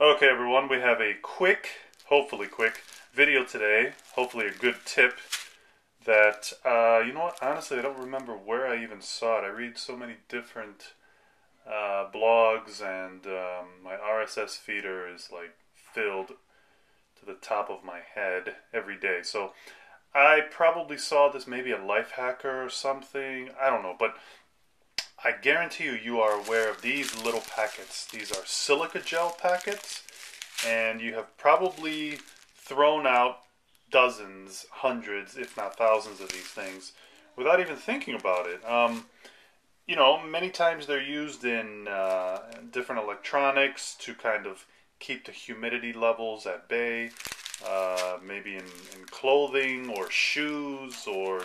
Okay everyone, we have a quick, hopefully quick, video today. Hopefully a good tip that, you know what, honestly I don't remember where I even saw it. I read so many different blogs and my RSS feeder is like filled to the top of my head every day. So I probably saw this, maybe a life hacker or something, I don't know, but I guarantee you are aware of these little packets. These are silica gel packets, and you have probably thrown out dozens, hundreds, if not thousands of these things without even thinking about it. You know, many times they're used in different electronics to kind of keep the humidity levels at bay, maybe in clothing or shoes or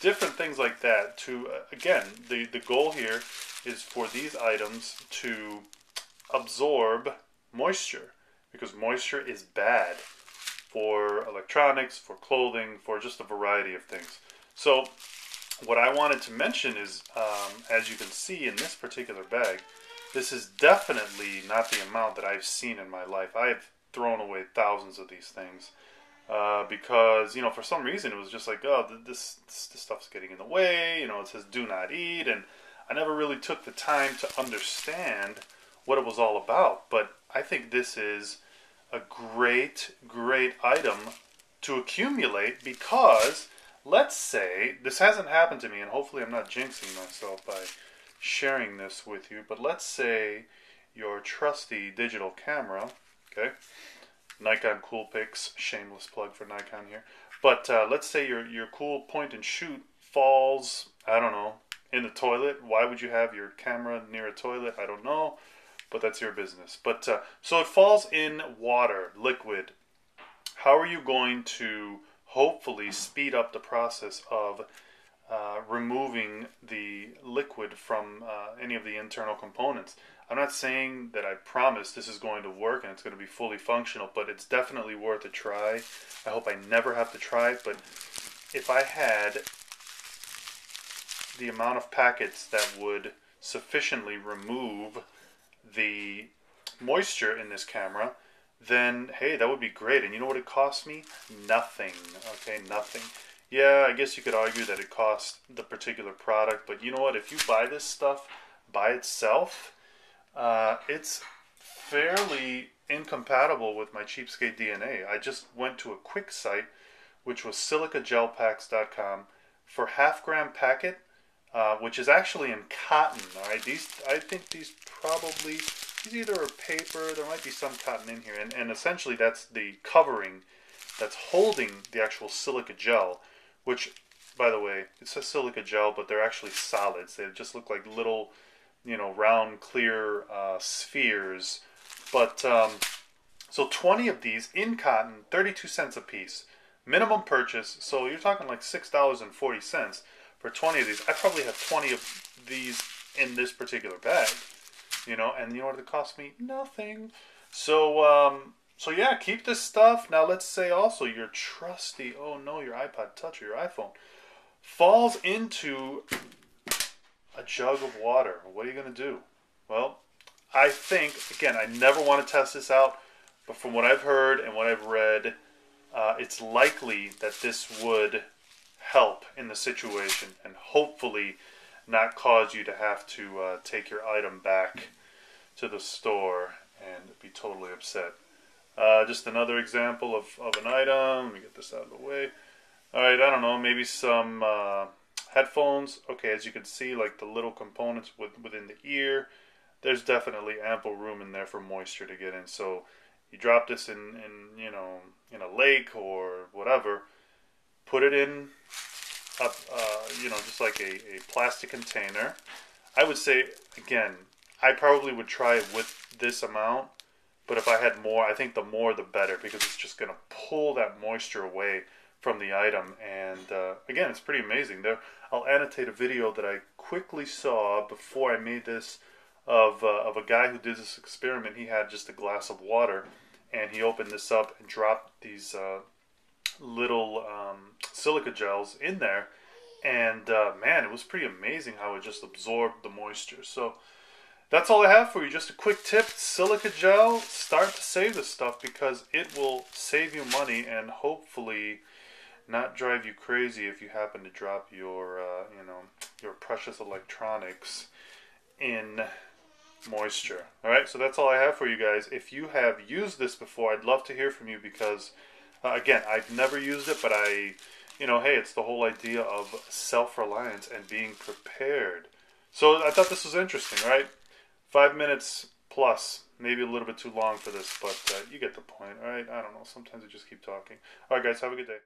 different things like that to, again, the goal here is for these items to absorb moisture, because moisture is bad for electronics, for clothing, for just a variety of things. So what I wanted to mention is, as you can see in this particular bag, this is definitely not the amount that I've seen in my life. I've thrown away thousands of these things. Because, you know, for some reason it was just like, oh, this stuff's getting in the way, you know, it says do not eat, and I never really took the time to understand what it was all about. But I think this is a great item to accumulate, because let's say, this hasn't happened to me, and hopefully I'm not jinxing myself by sharing this with you, but let's say your trusty digital camera, okay, Nikon Coolpix, shameless plug for Nikon here. But let's say your cool point and shoot falls, I don't know, in the toilet. Why would you have your camera near a toilet? I don't know, but that's your business. But so it falls in water, liquid. How are you going to hopefully speed up the process of removing the liquid from any of the internal components? I'm not saying that I promise this is going to work and it's going to be fully functional, but it's definitely worth a try. I hope I never have to try it, but if I had the amount of packets that would sufficiently remove the moisture in this camera, then hey, that would be great. And you know what it cost me? Nothing. Okay, nothing. Yeah, I guess you could argue that it cost the particular product, but you know what? If you buy this stuff by itself, it's fairly incompatible with my cheapskate DNA. I just went to a quick site, which was silicagelpacks.com, for half-gram packet, which is actually in cotton. All right, I think these either are paper. There might be some cotton in here, and essentially that's the covering that's holding the actual silica gel, which, by the way, it says silica gel, but they're actually solids. They just look like little, you know, round, clear spheres. But so 20 of these in cotton, 32 cents a piece. Minimum purchase, so you're talking like $6.40 for 20 of these. I probably have 20 of these in this particular bag, you know, and you know what it cost me? Nothing. So, so yeah, keep this stuff. Now let's say also your trusty, oh no, your iPod Touch or your iPhone falls into a jug of water. What are you going to do? Well, I think, again, I never want to test this out, but from what I've heard and what I've read, it's likely that this would help in the situation and hopefully not cause you to have to take your item back to the store and be totally upset. Just another example of an item. Let me get this out of the way. Alright, I don't know, maybe some headphones. Okay, as you can see, like the little components within the ear, there's definitely ample room in there for moisture to get in. So you drop this in you know, in a lake or whatever, put it in you know, just like a plastic container. I would say, again, I probably would try it with this amount, but if I had more, I think the more the better, because it's just going to pull that moisture away from the item. And again, it's pretty amazing. There, I'll annotate a video that I quickly saw before I made this of a guy who did this experiment. He had just a glass of water, and he opened this up and dropped these little silica gels in there, and man, it was pretty amazing how it just absorbed the moisture. So that's all I have for you. Just a quick tip: silica gel. start to save this stuff because it will save you money and hopefully not drive you crazy if you happen to drop your, your precious electronics in moisture. Alright, so that's all I have for you guys. If you have used this before, I'd love to hear from you because, again, I've never used it, but hey, it's the whole idea of self-reliance and being prepared. So I thought this was interesting, right? 5 minutes plus, maybe a little bit too long for this, but you get the point, alright? I don't know, sometimes I just keep talking. Alright guys, have a good day.